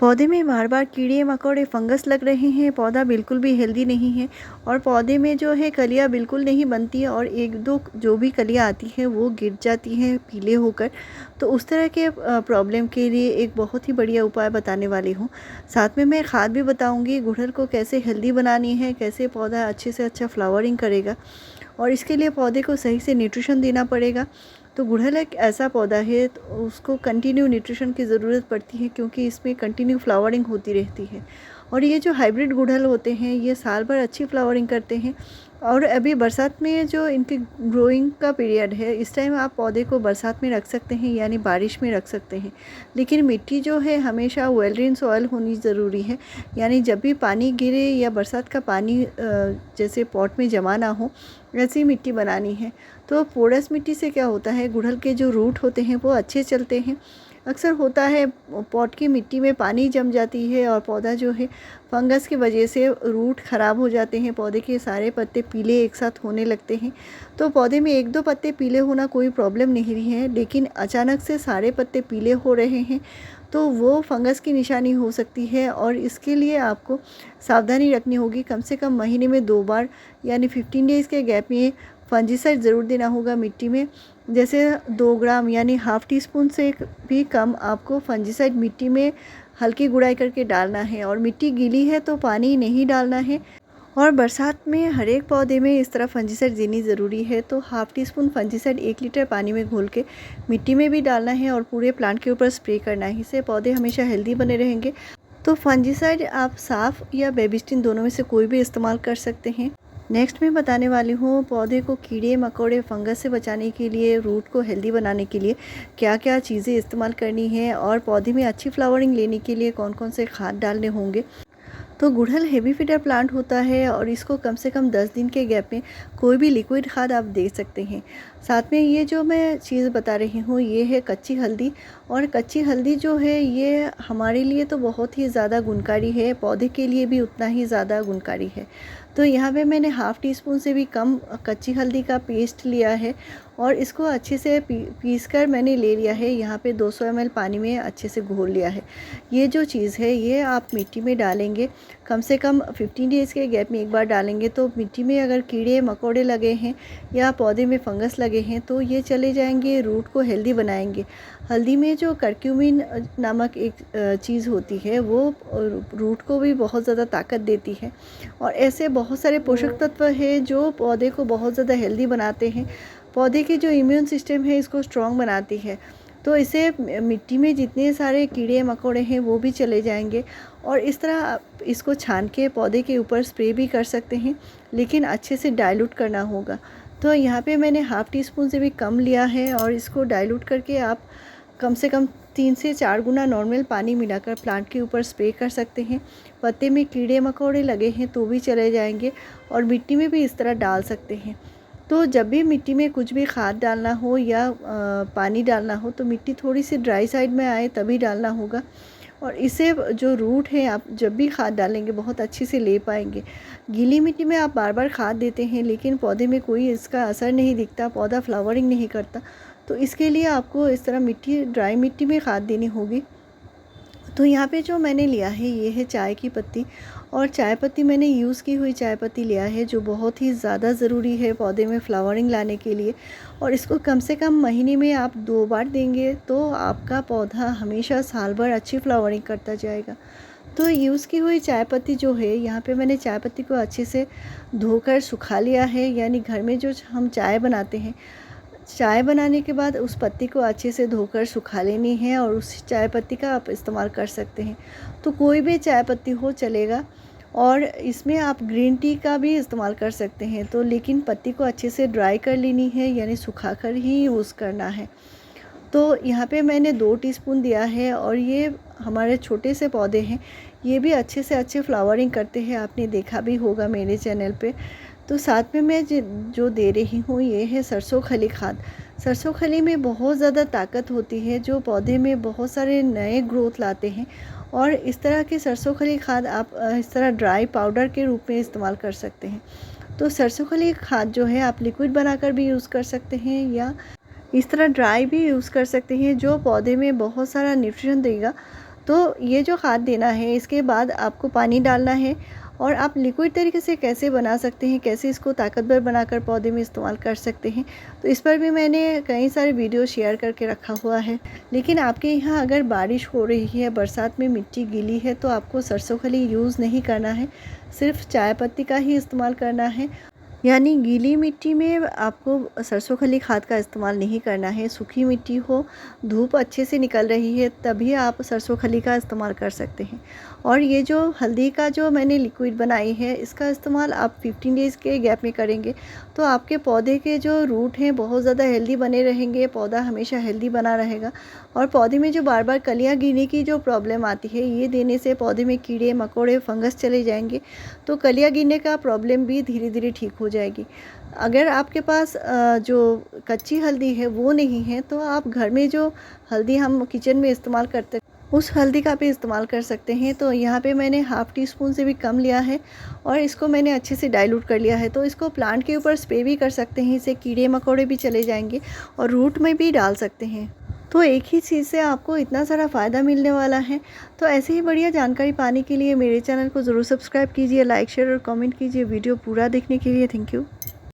पौधे में बार बार कीड़े मकोड़े फंगस लग रहे हैं, पौधा बिल्कुल भी हेल्दी नहीं है और पौधे में जो है कलियां बिल्कुल नहीं बनती है और एक दो जो भी कलियां आती हैं वो गिर जाती हैं पीले होकर। तो उस तरह के प्रॉब्लम के लिए एक बहुत ही बढ़िया उपाय बताने वाली हूँ। साथ में मैं खाद भी बताऊँगी गुड़हल को कैसे हेल्दी बनानी है, कैसे पौधा अच्छे से अच्छा फ्लावरिंग करेगा और इसके लिए पौधे को सही से न्यूट्रिशन देना पड़ेगा। तो गुड़हल एक ऐसा पौधा है तो उसको कंटिन्यू न्यूट्रिशन की ज़रूरत पड़ती है क्योंकि इसमें कंटिन्यू फ्लावरिंग होती रहती है। और ये जो हाइब्रिड गुड़हल होते हैं ये साल भर अच्छी फ्लावरिंग करते हैं। और अभी बरसात में जो इनकी ग्रोइंग का पीरियड है इस टाइम आप पौधे को बरसात में रख सकते हैं, यानी बारिश में रख सकते हैं। लेकिन मिट्टी जो है हमेशा वेल ड्रेन सॉइल होनी ज़रूरी है, यानी जब भी पानी गिरे या बरसात का पानी जैसे पॉट में जमा ना हो वैसी मिट्टी बनानी है। तो पोरस मिट्टी से क्या होता है, गुड़हल के जो रूट होते हैं वो अच्छे चलते हैं। अक्सर होता है पॉट की मिट्टी में पानी जम जाती है और पौधा जो है फंगस की वजह से रूट ख़राब हो जाते हैं, पौधे के सारे पत्ते पीले एक साथ होने लगते हैं। तो पौधे में एक दो पत्ते पीले होना कोई प्रॉब्लम नहीं है, लेकिन अचानक से सारे पत्ते पीले हो रहे हैं तो वो फंगस की निशानी हो सकती है। और इसके लिए आपको सावधानी रखनी होगी, कम से कम महीने में 2 बार यानी 15 डेज़ के गैप में फंजीसाइड ज़रूर देना होगा मिट्टी में। जैसे 2 ग्राम यानी हाफ़ टी स्पून से भी कम आपको फंजीसाइड मिट्टी में हल्की गुड़ाई करके डालना है। और मिट्टी गीली है तो पानी नहीं डालना है। और बरसात में हर एक पौधे में इस तरह फंजीसाइड देनी ज़रूरी है। तो half tea spoon fungicide 1 litre पानी में घोल के मिट्टी में भी डालना है और पूरे प्लांट के ऊपर स्प्रे करना है। इससे पौधे हमेशा हेल्दी बने रहेंगे। तो फंजीसाइड आप साफ़ या बेबिस्टिन दोनों में से कोई भी इस्तेमाल कर सकते हैं। नेक्स्ट मैं बताने वाली हूँ पौधे को कीड़े मकोड़े फंगस से बचाने के लिए, रूट को हेल्दी बनाने के लिए क्या क्या चीज़ें इस्तेमाल करनी है और पौधे में अच्छी फ्लावरिंग लेने के लिए कौन कौन से खाद डालने होंगे। तो गुड़हल हेवी फीडर प्लांट होता है और इसको कम से कम 10 दिन के गैप में कोई भी लिक्विड खाद आप दे सकते हैं। साथ में ये जो मैं चीज़ बता रही हूँ ये है कच्ची हल्दी। और कच्ची हल्दी जो है ये हमारे लिए तो बहुत ही ज़्यादा गुणकारी है, पौधे के लिए भी उतना ही ज़्यादा गुणकारी है। तो यहाँ पे मैंने हाफ़ टी स्पून से भी कम कच्ची हल्दी का पेस्ट लिया है और इसको अच्छे से पीस कर मैंने ले लिया है। यहाँ पे 200 ml पानी में अच्छे से घोल लिया है। ये जो चीज़ है ये आप मिट्टी में डालेंगे, कम से कम 15 डेज़ के गैप में एक बार डालेंगे तो मिट्टी में अगर कीड़े मकोड़े लगे हैं या पौधे में फंगस लगे हैं तो ये चले जाएंगे, रूट को हेल्दी बनाएंगे। हल्दी में जो करक्यूमिन नामक एक चीज़ होती है वो रूट को भी बहुत ज़्यादा ताकत देती है। और ऐसे बहुत सारे पोषक तत्व है जो पौधे को बहुत ज़्यादा हेल्दी बनाते हैं, पौधे के जो इम्यून सिस्टम है इसको स्ट्रॉन्ग बनाती है। तो इसे मिट्टी में जितने सारे कीड़े मकोड़े हैं वो भी चले जाएंगे। और इस तरह आप इसको छान के पौधे के ऊपर स्प्रे भी कर सकते हैं, लेकिन अच्छे से डाइल्यूट करना होगा। तो यहाँ पे मैंने हाफ़ टी स्पून से भी कम लिया है और इसको डाइल्यूट करके आप कम से कम 3 से 4 गुना नॉर्मल पानी मिलाकर प्लांट के ऊपर स्प्रे कर सकते हैं। पत्ते में कीड़े मकोड़े लगे हैं तो भी चले जाएंगे और मिट्टी में भी इस तरह डाल सकते हैं। तो जब भी मिट्टी में कुछ भी खाद डालना हो या पानी डालना हो तो मिट्टी थोड़ी सी ड्राई साइड में आए तभी डालना होगा। और इसे जो रूट है आप जब भी खाद डालेंगे बहुत अच्छे से ले पाएंगे। गीली मिट्टी में आप बार बार खाद देते हैं लेकिन पौधे में कोई इसका असर नहीं दिखता, पौधा फ्लावरिंग नहीं करता। तो इसके लिए आपको इस तरह ड्राई मिट्टी में खाद देनी होगी। तो यहाँ पे जो मैंने लिया है ये है चाय की पत्ती। और चाय पत्ती मैंने यूज़ की हुई चाय पत्ती लिया है जो बहुत ही ज़्यादा ज़रूरी है पौधे में फ्लावरिंग लाने के लिए। और इसको कम से कम महीने में आप 2 बार देंगे तो आपका पौधा हमेशा साल भर अच्छी फ्लावरिंग करता जाएगा। तो यूज़ की हुई चाय पत्ती जो है, यहाँ पे मैंने चाय पत्ती को अच्छे से धोकर सुखा लिया है। यानी घर में जो हम चाय बनाते हैं, चाय बनाने के बाद उस पत्ती को अच्छे से धोकर सुखा लेनी है और उस चाय पत्ती का आप इस्तेमाल कर सकते हैं। तो कोई भी चाय पत्ती हो चलेगा। और इसमें आप ग्रीन टी का भी इस्तेमाल कर सकते हैं, तो लेकिन पत्ती को अच्छे से ड्राई कर लेनी है, यानी सुखाकर ही यूज़ करना है। तो यहाँ पे मैंने 2 टीस्पून दिया है और ये हमारे छोटे से पौधे हैं, ये भी अच्छे से अच्छे फ्लावरिंग करते हैं, आपने देखा भी होगा मेरे चैनल पे। तो साथ में मैं जो दे रही हूँ ये है सरसों खली खाद। सरसों खली में बहुत ज़्यादा ताकत होती है जो पौधे में बहुत सारे नए ग्रोथ लाते हैं। और इस तरह की सरसों खली खाद आप इस तरह ड्राई पाउडर के रूप में इस्तेमाल कर सकते हैं। तो सरसों खली खाद जो है आप लिक्विड बनाकर भी यूज़ कर सकते हैं या इस तरह ड्राई भी यूज़ कर सकते हैं, जो पौधे में बहुत सारा न्यूट्रिशन देगा। तो ये जो खाद देना है, इसके बाद आपको पानी डालना है और आप लिक्विड तरीके से कैसे बना सकते हैं, कैसे इसको ताकतवर बनाकर पौधे में इस्तेमाल कर सकते हैं, तो इस पर भी मैंने कई सारे वीडियो शेयर करके रखा हुआ है। लेकिन आपके यहाँ अगर बारिश हो रही है, बरसात में मिट्टी गीली है, तो आपको सरसों खली यूज़ नहीं करना है, सिर्फ चाय पत्ती का ही इस्तेमाल करना है। यानी गीली मिट्टी में आपको सरसों खली खाद का इस्तेमाल नहीं करना है। सूखी मिट्टी हो, धूप अच्छे से निकल रही है, तभी आप सरसों खली का इस्तेमाल कर सकते हैं। और ये जो हल्दी का जो मैंने लिक्विड बनाई है, इसका इस्तेमाल आप 15 डेज़ के गैप में करेंगे, तो आपके पौधे के जो रूट हैं बहुत ज़्यादा हेल्दी बने रहेंगे, पौधा हमेशा हेल्दी बना रहेगा। और पौधे में जो बार बार कलियाँ गिरने की जो प्रॉब्लम आती है, ये देने से पौधे में कीड़े मकोड़े फंगस चले जाएंगे, तो कलियाँ गिरने का प्रॉब्लम भी धीरे धीरे ठीक हो जाएगी। अगर आपके पास जो कच्ची हल्दी है वो नहीं है, तो आप घर में जो हल्दी हम किचन में इस्तेमाल करते हैं, उस हल्दी का भी इस्तेमाल कर सकते हैं। तो यहाँ पे मैंने हाफ़ टी स्पून से भी कम लिया है और इसको मैंने अच्छे से डाइल्यूट कर लिया है। तो इसको प्लांट के ऊपर स्प्रे भी कर सकते हैं, इससे कीड़े मकोड़े भी चले जाएंगे, और रूट में भी डाल सकते हैं। तो एक ही चीज़ से आपको इतना सारा फ़ायदा मिलने वाला है। तो ऐसे ही बढ़िया जानकारी पाने के लिए मेरे चैनल को ज़रूर सब्सक्राइब कीजिए, लाइक शेयर और कमेंट कीजिए। वीडियो पूरा देखने के लिए थैंक यू।